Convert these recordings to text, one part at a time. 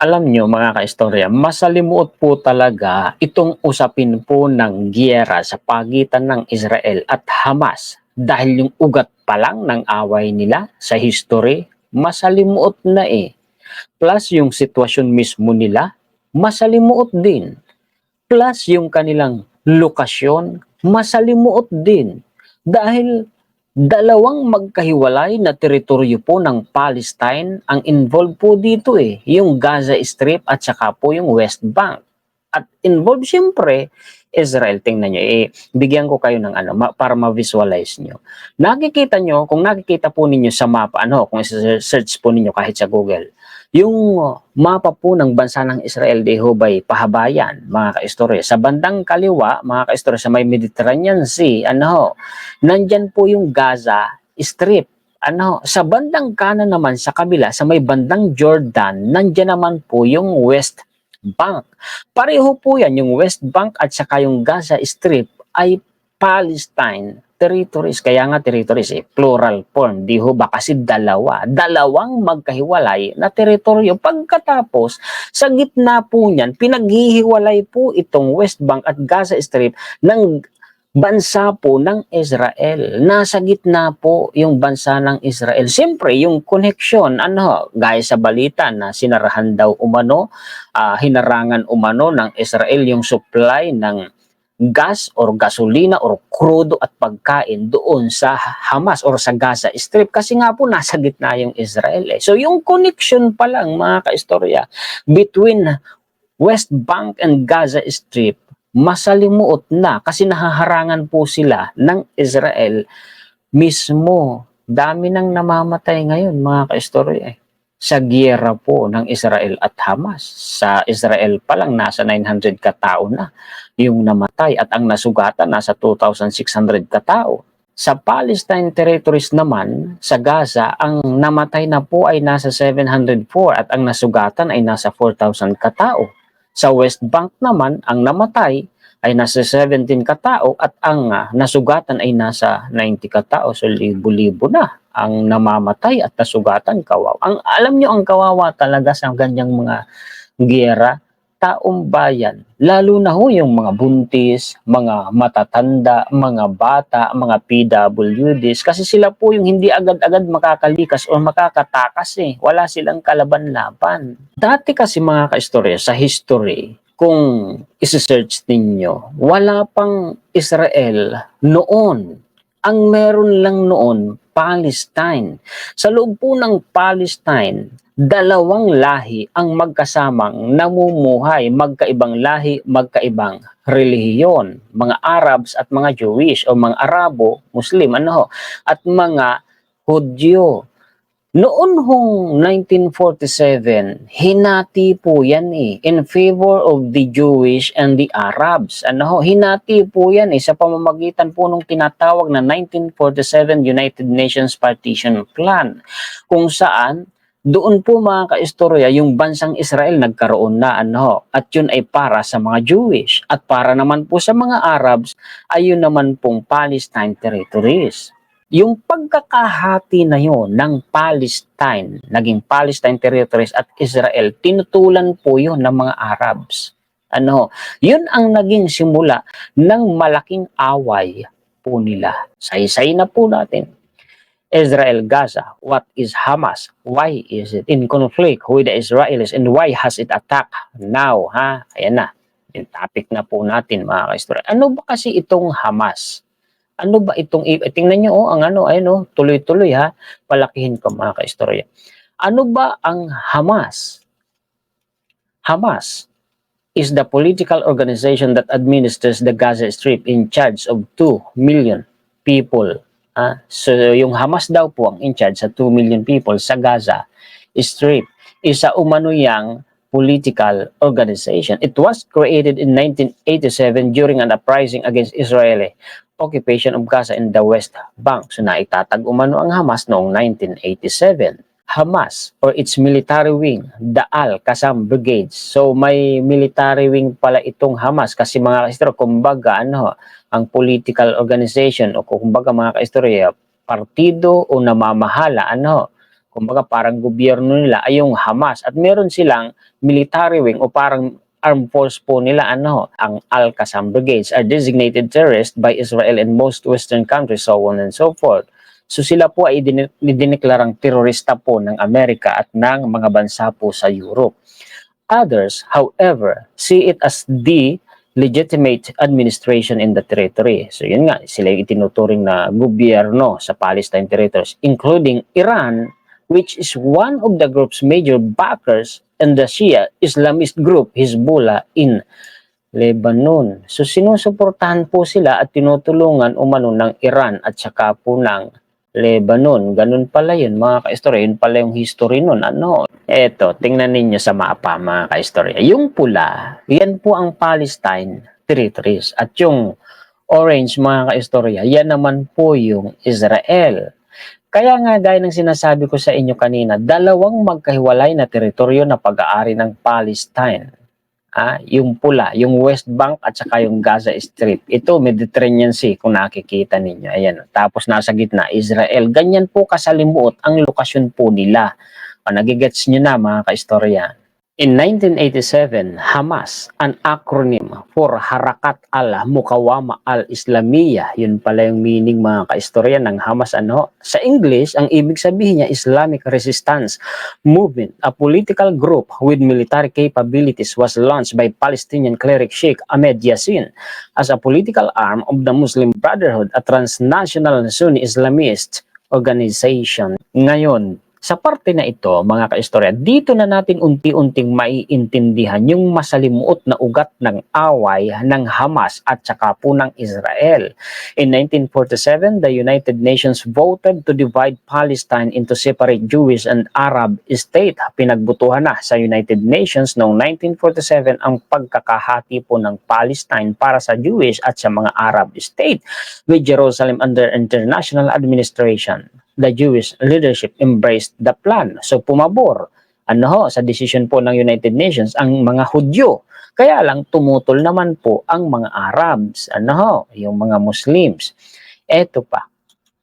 Alam nyo mga kaistorya, masalimuot po talaga itong usapin po ng giyera sa pagitan ng Israel at Hamas dahil yung ugat pa lang ng away nila sa history, masalimuot na eh. Plus yung sitwasyon mismo nila, masalimuot din. Plus yung kanilang lokasyon, masalimuot din. Dahil dalawang magkahiwalay na teritoryo po ng Palestine ang involved po dito eh. Yung Gaza Strip at saka po yung West Bank. At involved siyempre Israel. Tingnan nyo, bigyan ko kayo ng para ma-visualize nyo. Nakikita nyo, kung nakikita po ninyo sa mapa, kung search po ninyo kahit sa Google, yung mapa po ng bansa ng Israel de hubay pahabayan, mga kaistorya. Sa bandang kaliwa, mga kaistorya, sa may Mediterranean Sea, nandyan po yung Gaza Strip. Sa bandang kanan naman, sa kabila, sa may bandang Jordan, nandyan naman po yung West Bank. Pareho po yan, yung West Bank at saka yung Gaza Strip ay Palestine territories. Kaya nga territories plural form, di ho ba? Kasi dalawang magkahiwalay na teritoryo. Pagkatapos, sa gitna po niyan, pinaghihiwalay po itong West Bank at Gaza Strip ng bansa po ng Israel. Nasa gitna po yung bansa ng Israel. Siyempre, yung connection, gaya sa balita na sinarahan daw umano, hinarangan umano ng Israel yung supply ng gas or gasolina or krudo at pagkain doon sa Hamas or sa Gaza Strip kasi nga po nasa gitna yung Israel eh. So yung connection pa lang mga kaistorya between West Bank and Gaza Strip masalimuot na kasi nahaharangan po sila ng Israel mismo. Dami nang namamatay ngayon mga kaistorya eh. Sa giyera po ng Israel at Hamas. Sa Israel pa lang nasa 900 katao na yung namatay at ang nasugatan nasa 2,600 katao. Sa Palestine territories naman, sa Gaza, ang namatay na po ay nasa 704 at ang nasugatan ay nasa 4,000 katao. Sa West Bank naman, ang namatay ay nasa 17 katao at ang nasugatan ay nasa 90 katao. So libo-libo na ang namamatay at nasugatan. Kawawa. Alam nyo ang kawawa talaga sa ganyang mga giyera, taong bayan, lalo na ho yung mga buntis, mga matatanda, mga bata, mga PWDs, kasi sila po yung hindi agad-agad makakalikas o makakatakas eh. Wala silang kalaban-laban. Dati kasi mga kaistorya, sa history, kung isi-search ninyo, wala pang Israel noon. Ang meron lang noon, Palestine. Sa loob po ng Palestine, dalawang lahi ang magkasamang namumuhay, magkaibang lahi, magkaibang relihiyon, mga Arabs at mga Jewish o mga Arabo, Muslim, at mga Hudyo. Noon hong 1947, hinati po yan in favor of the Jewish and the Arabs. Hinati po yan sa pamamagitan po nung tinatawag na 1947 United Nations Partition Plan, kung saan doon po mga kaistorya yung bansang Israel nagkaroon na at yun ay para sa mga Jewish at para naman po sa mga Arabs ay yun naman pong Palestine territories. Yung pagkakahati na yun ng Palestine, naging Palestine territories at Israel, tinutulan po yun ng mga Arabs. Yun ang naging simula ng malaking away po nila. Saysay na po natin. Israel, Gaza, what is Hamas? Why is it in conflict with the Israelis and why has it attacked now? Ayan na, yung topic na po natin mga kaistorya. Ano ba kasi itong Hamas? Ano ba itong, tingnan nyo, tuloy-tuloy palakihin ko mga kaistorya. Ano ba ang Hamas? Hamas is the political organization that administers the Gaza Strip in charge of 2 million people. So yung Hamas daw po ang in charge sa 2 million people sa Gaza Strip. Isa umano yang political organization. It was created in 1987 during an uprising against Israeli occupation of Gaza in the West Bank. So naitatag umano ang Hamas noong 1987. Hamas or its military wing, the Al-Qassam Brigades. So may military wing pala itong Hamas kasi mga kaistorya, kumbaga ang political organization o kumbaga mga kaistorya, partido o namamahala kumbaga parang gobyerno nila ay yung Hamas at meron silang military wing o parang armed force po nila ang Al-Qassam Brigades are designated terrorist by Israel and most Western countries, so on and so forth. So sila po ay dineklarang terorista po ng Amerika at ng mga bansa po sa Europe. Others, however, see it as the legitimate administration in the territory. So yun nga, sila yung itinuturing na gobyerno sa Palestine territories, including Iran, which is one of the group's major backers, and the Shia Islamist group Hezbollah in Lebanon. So sinusuportahan po sila at tinutulungan umano ng Iran at saka po ng Lebanon. Ganun pala yun mga kaistorya. Yun pala yung history nun. Eto, tingnan ninyo sa mapa mga kaistorya. Yung pula, yan po ang Palestine territories. At yung orange mga kaistorya, yan naman po yung Israel. Kaya nga gaya ng sinasabi ko sa inyo kanina, dalawang magkahiwalay na teritoryo na pag-aari ng Palestine. Yung pula, yung West Bank at saka yung Gaza Strip. Ito, Mediterranean Sea kung nakikita ninyo. Ayan. Tapos nasa gitna, Israel. Ganyan po kasalimuot ang lokasyon po nila. Nagigets nyo na mga kaistorya. In 1987, Hamas, an acronym for Harakat al-Mukawama al-Islamiyah, yun pala yung meaning mga kaistorya ng Hamas. Sa English, ang ibig sabihin niya Islamic Resistance Movement, a political group with military capabilities, was launched by Palestinian cleric Sheikh Ahmed Yassin as a political arm of the Muslim Brotherhood, a transnational Sunni Islamist organization. Ngayon, sa parte na ito, mga kaistorya, dito na natin unti-unting maiintindihan yung masalimuot na ugat ng away ng Hamas at saka po ng Israel. In 1947, the United Nations voted to divide Palestine into separate Jewish and Arab state. Pinagbutuhan na sa United Nations noong 1947 ang pagkakahati po ng Palestine para sa Jewish at sa mga Arab state, with Jerusalem under international administration. The Jewish leadership embraced the plan. So pumabor sa decision po ng United Nations ang mga Hudyo. Kaya lang tumutol naman po ang mga Arabs, yung mga Muslims. Ito pa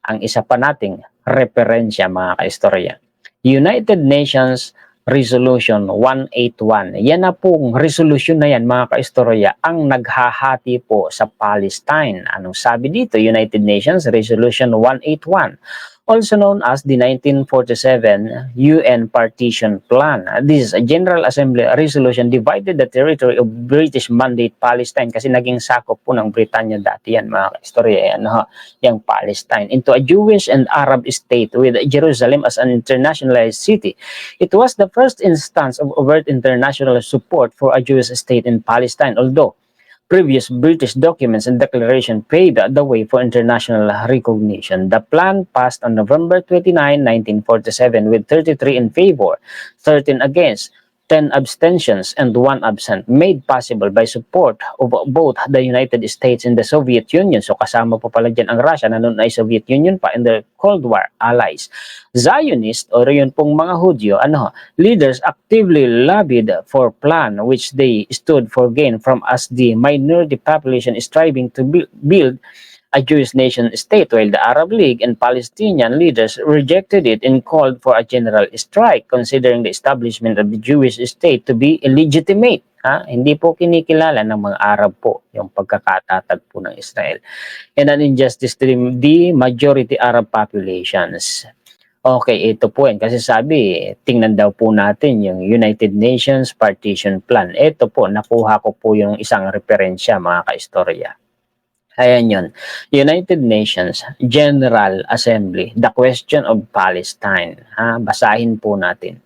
ang isa pa nating referensya mga kaistorya. United Nations Resolution 181. Yan na pong resolution na yan mga kaistorya ang naghahati po sa Palestine. Anong sabi dito? United Nations Resolution 181. Also known as the 1947 UN Partition Plan. This is a General Assembly resolution divided the territory of British Mandate Palestine kasi naging sakop po ng Britanya dati yan mga kaistorya yung Palestine into a Jewish and Arab state with Jerusalem as an internationalized city. It was the first instance of overt international support for a Jewish state in Palestine, although previous British documents and declaration paved the way for international recognition. The plan passed on November 29, 1947 with 33 in favor, 13 against, 10 abstentions, and 1 absent, made possible by support of both the United States and the Soviet Union. So kasama po pala dyan ang Russia na noon ay Soviet Union pa and the Cold War allies. Zionist o yun pong mga Hudyo, leaders actively lobbied for plan which they stood for gain from as the minority population striving to build a Jewish nation state, while the Arab League and Palestinian leaders rejected it and called for a general strike, considering the establishment of the Jewish state to be illegitimate. Hindi po kinikilala ng mga Arab po yung pagkakatatag po ng Israel. And an injustice to the majority Arab populations. Okay, ito po yan. Kasi sabi, tingnan daw po natin yung United Nations Partition Plan. Ito po, nakuha ko po yung isang referensya mga kaistorya. Ayan yun. United Nations General Assembly, the question of Palestine. Basahin po natin.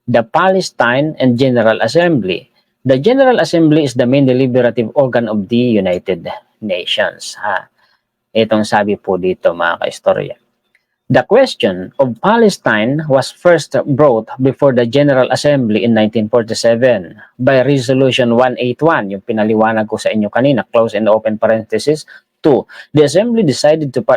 The Palestine and General Assembly. The General Assembly is the main deliberative organ of the United Nations. Itong sabi po dito mga kaistorya. The question of Palestine was first brought before the General Assembly in 1947 by Resolution 181, yung pinaliwanag ko sa inyo kanina, close and open parenthesis. 2. The Assembly decided to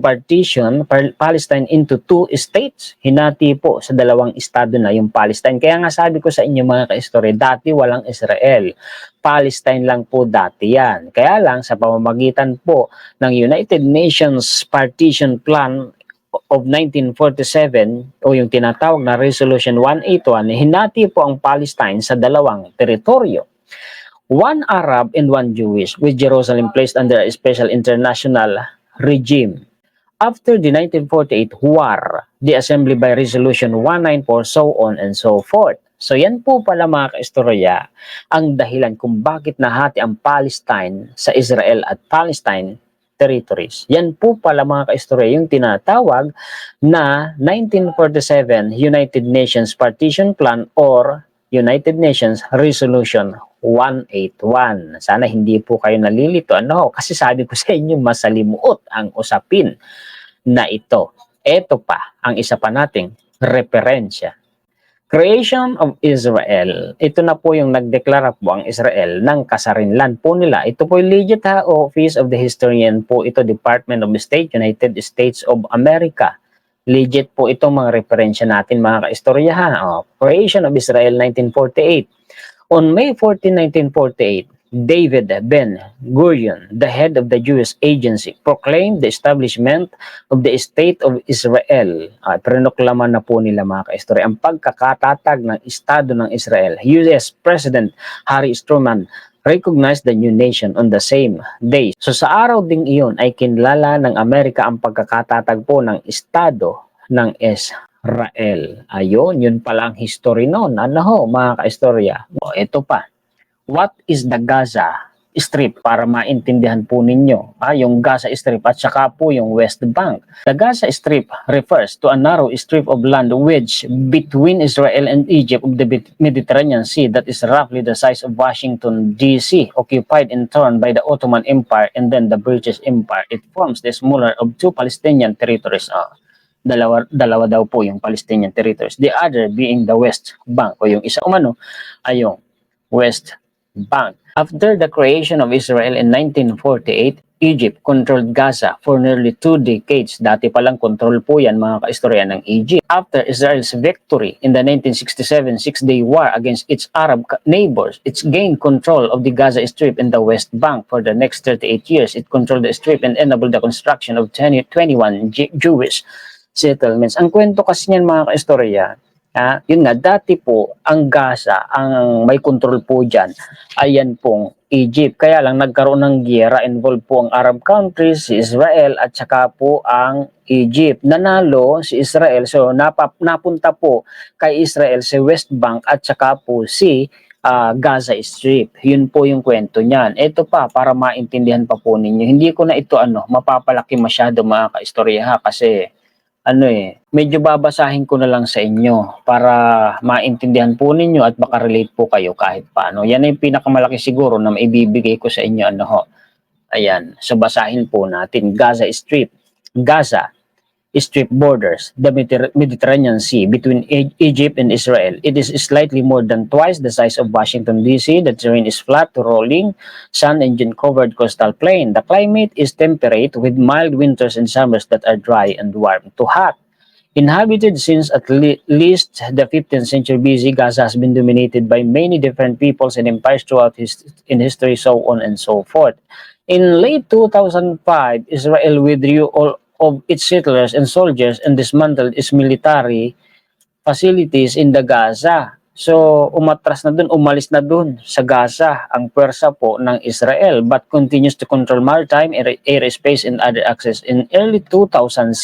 partition Palestine into 2 states. Hinati po sa 2 estado na yung Palestine. Kaya nga sabi ko sa inyo mga kaistorya, dati walang Israel. Palestine lang po dati yan. Kaya lang sa pamamagitan po ng United Nations Partition Plan of 1947 o yung tinatawag na Resolution 181, hinati po ang Palestine sa dalawang teritoryo. One Arab and one Jewish, with Jerusalem placed under a special international regime. After the 1948 war, the assembly by Resolution 194, so on and so forth. So yan po pala mga kaistorya ang dahilan kung bakit nahati ang Palestine sa Israel at Palestine territories. Yan po pala mga kaistorya yung tinatawag na 1947 United Nations Partition Plan or United Nations Resolution 181. Sana hindi po kayo nalilito. Ano? Kasi sabi ko sa inyo, masalimuot ang usapin na ito. Ito pa ang isa pa nating referensya. Creation of Israel. Ito na po yung nagdeklara po ang Israel ng kasarinlan po nila. Ito po yung legit ha, Office of the Historian po ito, Department of State, United States of America. Legit po itong mga referensya natin mga kaistorya ha. Creation of Israel 1948. On May 14, 1948, David Ben-Gurion, the head of the Jewish Agency, proclaimed the establishment of the State of Israel. Prinoklaman na po nila mga kaistorya ang pagkakatatag ng Estado ng Israel. US President Harry Truman recognized the new nation on the same day. So sa araw ding iyon ay kinlala ng Amerika ang pagkakatatag po ng Estado ng Israel. Ayun, yun pala ang history noon. Ano ho, mga kaistorya? Ito pa. What is the Gaza Strip para maintindihan po ninyo yung Gaza Strip at saka po yung West Bank. The Gaza Strip refers to a narrow strip of land wedged between Israel and Egypt of the Mediterranean Sea that is roughly the size of Washington, D.C., occupied in turn by the Ottoman Empire and then the British Empire. It forms the smaller of two Palestinian territories. Dalawa daw po yung Palestinian territories. The other being the West Bank o yung isa umano ay yung West Bank. After the creation of Israel in 1948, Egypt controlled Gaza for nearly 2 decades. Dati palang control po yan mga kaistorya ng Egypt. After Israel's victory in the 1967 Six-Day War against its Arab neighbors, it gained control of the Gaza Strip and the West Bank. For the next 38 years, it controlled the Strip and enabled the construction of 21 Jewish settlements. Ang kwento kasi niyan mga kaistorya, yun nga, dati po, ang Gaza, ang may control po dyan, ayan pong Egypt. Kaya lang nagkaroon ng giyera, involved po ang Arab countries, si Israel, at saka po ang Egypt. Nanalo si Israel, so napunta po kay Israel si West Bank at saka po si Gaza Strip. Yun po yung kwento niyan. Ito pa, para maintindihan pa po ninyo. Hindi ko na ito mapapalaki masyado mga kaistorya ha, kasi medyo babasahin ko na lang sa inyo para maintindihan po ninyo at makarelate po kayo kahit paano. Yan ay pinakamalaki siguro na maibibigay ko sa inyo. Ayan, so basahin po natin. Gaza Strip. Gaza Strip borders the Mediterranean Sea between Egypt and Israel. It is slightly more than twice the size of Washington, D.C. The terrain is flat to rolling, sun and dune-covered coastal plain. The climate is temperate with mild winters and summers that are dry and warm to hot. Inhabited since at least the 15th century BC, Gaza has been dominated by many different peoples and empires throughout in history, so on and so forth. In late 2005, Israel withdrew all of its settlers and soldiers and dismantled its military facilities in the Gaza. So, umalis na dun sa Gaza ang pwersa po ng Israel but continues to control maritime, airspace, and other access. In early 2006,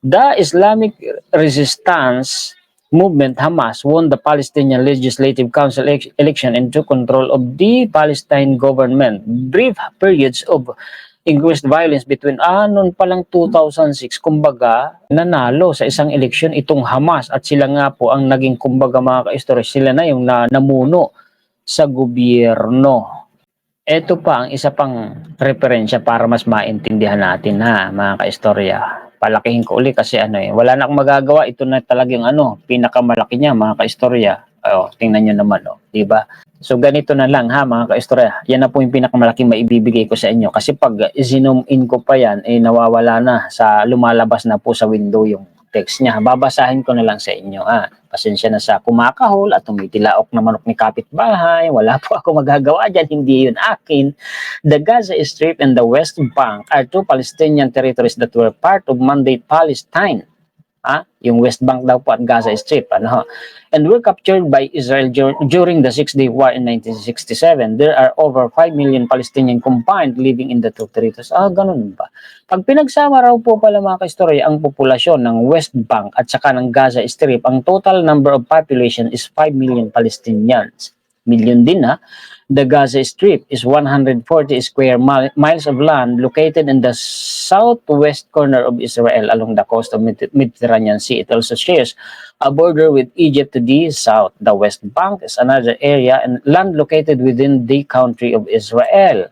the Islamic Resistance Movement Hamas won the Palestinian Legislative Council election and took control of the Palestine government. Brief periods of increased violence between noon palang 2006, kumbaga nanalo sa isang eleksyon itong Hamas at sila nga po ang naging kumbaga mga kaistorya, sila na yung namuno sa gobyerno. Ito pa ang isa pang referensya para mas maintindihan natin mga kaistorya. Palakihin ko uli kasi wala na akong magagawa. Ito na talagang pinakamalaki niya mga kaistorya. Tingnan nyo naman, di ba? So ganito na lang mga kaistorya. Yan na po yung pinakamalaking maibibigay ko sa inyo. Kasi pag zoom in ko pa yan, nawawala na lumalabas na po sa window yung text niya. Babasahin ko na lang sa inyo. Pasensya na sa kumakahol at tumitilaok na manok ni kapitbahay. Wala po ako magagawa dyan. Hindi yun akin. The Gaza Strip and the West Bank are two Palestinian territories that were part of Mandate Palestine. Yung West Bank daw po at Gaza Strip, and were captured by Israel during the Six-Day War in 1967. There are over 5 million Palestinian combined living in the two territories. Ganun ba? Pag pinagsama raw po pala mga kaistorya ang populasyon ng West Bank at saka ng Gaza Strip, ang total number of population is 5 million Palestinians. Million din The Gaza Strip is 140 square miles of land located in the southwest corner of Israel along the coast of Mediterranean Sea. It also shares a border with Egypt to the south. The West Bank is another area and land located within the country of Israel.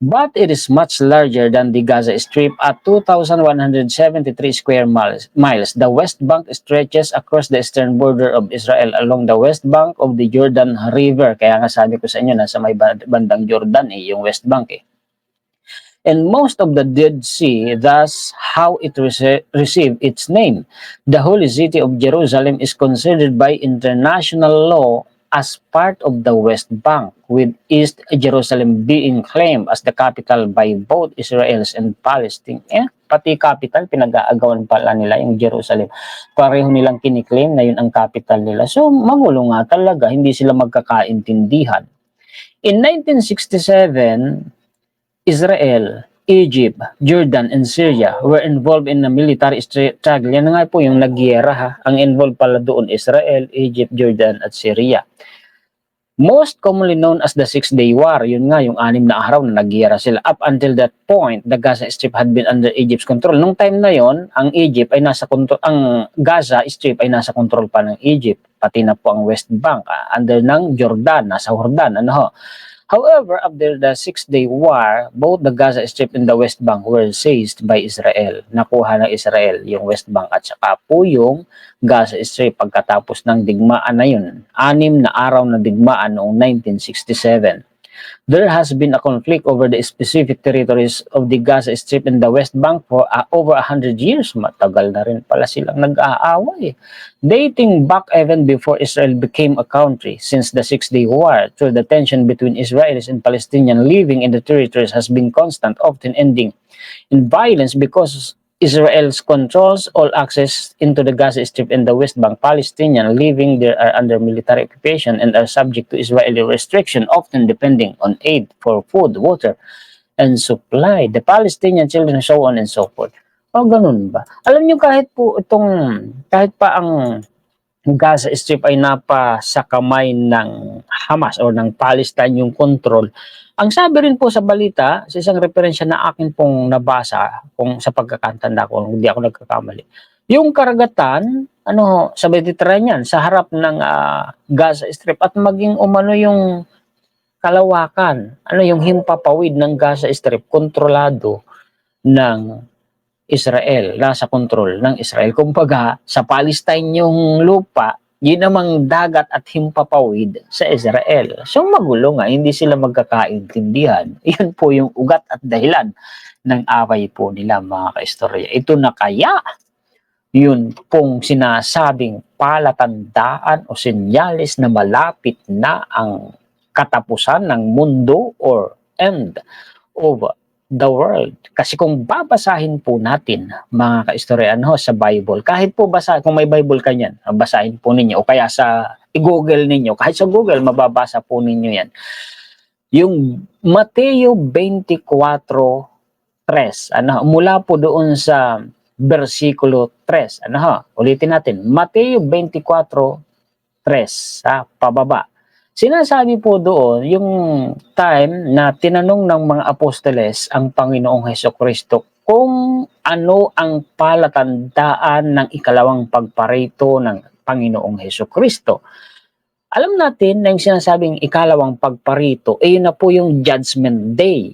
But it is much larger than the Gaza Strip at 2,173 square miles. The West Bank stretches across the eastern border of Israel along the west bank of the Jordan River. Kaya nga sabi ko sa inyo, nasa may bandang Jordan yung West Bank And most of the Dead Sea, thus how it received its name. The holy city of Jerusalem is considered by international law as part of the West Bank, with East Jerusalem being claimed as the capital by both Israelis and Palestine. Pati capital, pinag-aagawan pala nila yung Jerusalem. Pareho nilang kiniklaim na yun ang capital nila. So, magulo nga talaga, hindi sila magkakaintindihan. In 1967, Israel, Egypt, Jordan, and Syria were involved in a military struggle. Yan nga po yung nagyera Ang involved pala doon, Israel, Egypt, Jordan, at Syria. Most commonly known as the Six-Day War, yun nga, yung 6 na araw na nagyera sila. Up until that point, the Gaza Strip had been under Egypt's control. Nung time na yon, ang Gaza Strip ay nasa control pa ng Egypt, pati na po ang West Bank, under ng Jordan, nasa Jordan, However, after the Six-Day War, both the Gaza Strip and the West Bank were seized by Israel. Nakuha ng Israel yung West Bank at saka po yung Gaza Strip pagkatapos ng digmaan na yun. 6 na araw na digmaan noong 1967. There has been a conflict over the specific territories of the Gaza Strip and the West Bank for over 100 years. Matagal na rin pala silang nag-aaway. Dating back even before Israel became a country, since the Six-Day War, through the tension between Israelis and Palestinians living in the territories has been constant, often ending in violence because Israel controls all access into the Gaza Strip and the West Bank. Palestinians living there are under military occupation and are subject to Israeli restriction, often depending on aid for food, water, and supply. The Palestinian children, so on and so forth. Ganun ba? Alam niyo, kahit pa ang Gaza Strip ay sa kamay ng Hamas o ng Palestine yung control. Ang sabi rin po sa balita, sa isang referensya na akin pong nabasa, kung sa pagkakantanda ko, hindi ako nagkakamali, yung karagatan, sa Mediterranean, sa harap ng Gaza Strip at maging yung kalawakan, yung himpapawid ng Gaza Strip, kontrolado ng Israel, nasa kontrol ng Israel. Kumbaga, sa Palestine yung lupa, yun namang dagat at himpapawid sa Israel. So magulo nga, hindi sila magkakaintindihan. Yun po yung ugat at dahilan ng away po nila, mga kaistorya. Ito na kaya yun pong sinasabing palatandaan o senyales na malapit na ang katapusan ng mundo or end of the world. Kasi kung babasahin po natin, mga kaistorya, sa Bible, kahit po kung may Bible ka niyan, basahin po ninyo, o kaya i-google ninyo, kahit sa Google, mababasa po ninyo yan. Yung Mateo 24:3, mula po doon sa versikulo 3, ulitin natin, Mateo 24:3, pababa. Sinasabi po doon yung time na tinanong ng mga apostoles ang Panginoong Hesukristo kung ano ang palatandaan ng ikalawang pagparito ng Panginoong Hesukristo. Alam natin na yung sinasabing ikalawang pagparito, yun na po yung Judgment Day.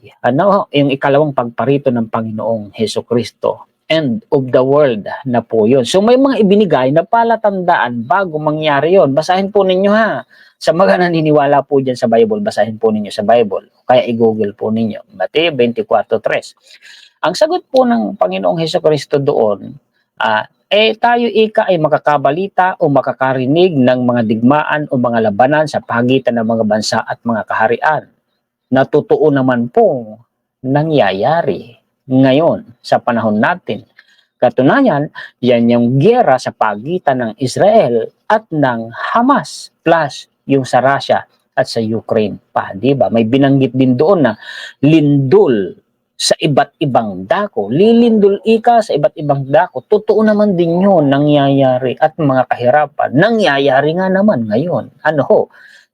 Yung ikalawang pagparito ng Panginoong Hesukristo. End of the world na po yun. So may mga ibinigay na palatandaan bago mangyari yun. Basahin po ninyo sa mga naniniwala po dyan sa Bible, basahin po ninyo sa Bible. Kaya i-google po ninyo. Mateo 24:3. Ang sagot po ng Panginoong Hesukristo doon, tayo ika ay makakabalita o makakarinig ng mga digmaan o mga labanan sa pagitan ng mga bansa at mga kaharian na totoo naman pong nangyayari ngayon sa panahon natin. Katunayan, yan yung giyera sa pagitan ng Israel at ng Hamas plus yung sa Russia at sa Ukraine pa, di ba? May binanggit din doon na lindol sa iba't ibang dako. Lilindol ika sa iba't ibang dako. Totoo naman din yun, nangyayari at mga kahirapan. Nangyayari nga naman ngayon. Ano ho?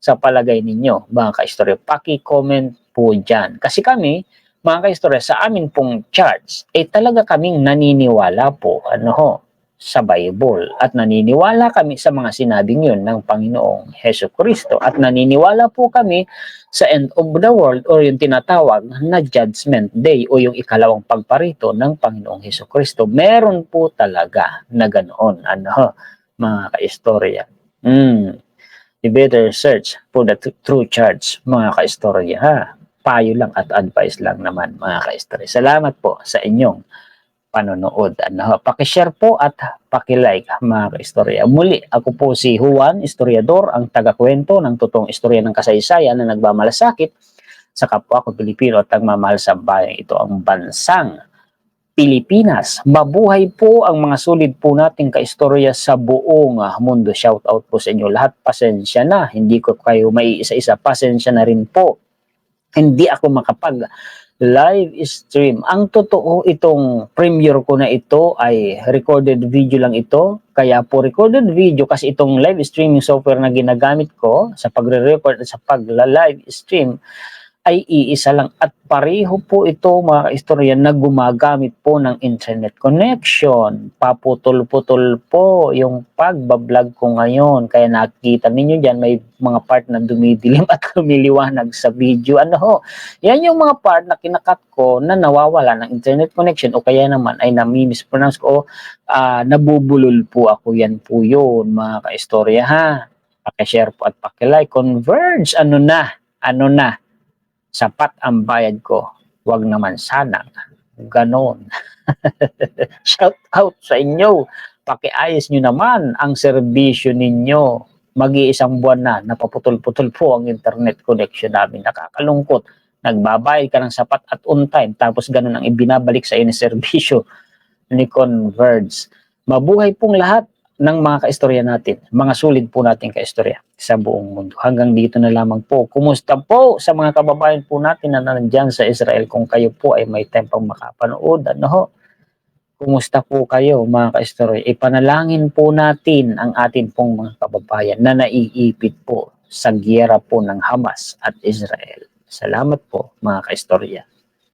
Sa palagay ninyo, mga kaistorya, paki-comment po dyan. Kasi kami, mga kaistorya, sa amin pong charts, talaga kaming naniniwala po, ano ho, sa Bible. At naniniwala kami sa mga sinabing yun ng Panginoong Hesus Kristo. At naniniwala po kami sa end of the world o yung tinatawag na Judgment Day o yung ikalawang pagparito ng Panginoong Hesus Kristo. Meron po talaga na ganoon, ano ho, mga kaistorya. You better search for the true church, mga kaistorya, ha? Payo lang at advice lang naman, mga kaistorya. Salamat po sa inyong panonood. Ano, paki-share po at paki-like, mga kaistorya. Muli, ako po si Juan, historiador, ang taga-kwento ng totoong istorya ng kasaysayan na nagmamalasakit sa kapwa ko Pilipino at nagmamahal sa bayang ito, ang bansang Pilipinas. Mabuhay po ang mga sulid po nating kaistorya sa buong mundo. Shout out po sa inyo lahat. Pasensya na, hindi ko kayo maiisa-isa. Pasensya na rin po. Hindi ako makapag live stream. Ang totoo, itong premiere ko na ito ay recorded video lang ito. Kaya po recorded video kasi itong live streaming software na ginagamit ko sa pagre-record at sa pagla-live stream ay iisa lang at pareho po ito, mga kaistorya, na gumagamit po ng internet connection. Paputol-putol po yung pagbablog ko ngayon. Kaya nakikita ninyo dyan, may mga part na dumidilim at lumiliwanag sa video. Ano ho? Yan yung mga part na kinakat ko na nawawala ng internet connection o kaya naman ay nami-mispronounce ko o nabubulol po ako. Yan po yun, mga kaistorya, ha? Paki-share po at paki-like. Converge, ano na? Sapat ang bayad ko, wag naman sana ganon. Shout out sa inyo, pakiayos nyo naman ang serbisyo ninyo. Mag-iisang buwan na, napaputol-putol po ang internet connection namin. Nakakalungkot, nagbabayad ka ng sapat at on time, tapos ganon ang ibinabalik sa inyo serbisyo ni Converge. Mabuhay pong lahat ng mga kaistorya natin, mga sulid po natin kaistorya sa buong mundo. Hanggang dito na lamang po. Kumusta po sa mga kababayan po natin na nandyan sa Israel kung kayo po ay may time pang makapanood? Ano ho? Kumusta po kayo, mga kaistorya? Ipanalangin po natin ang atin pong mga kababayan na naiipit po sa giyera po ng Hamas at Israel. Salamat po, mga kaistorya.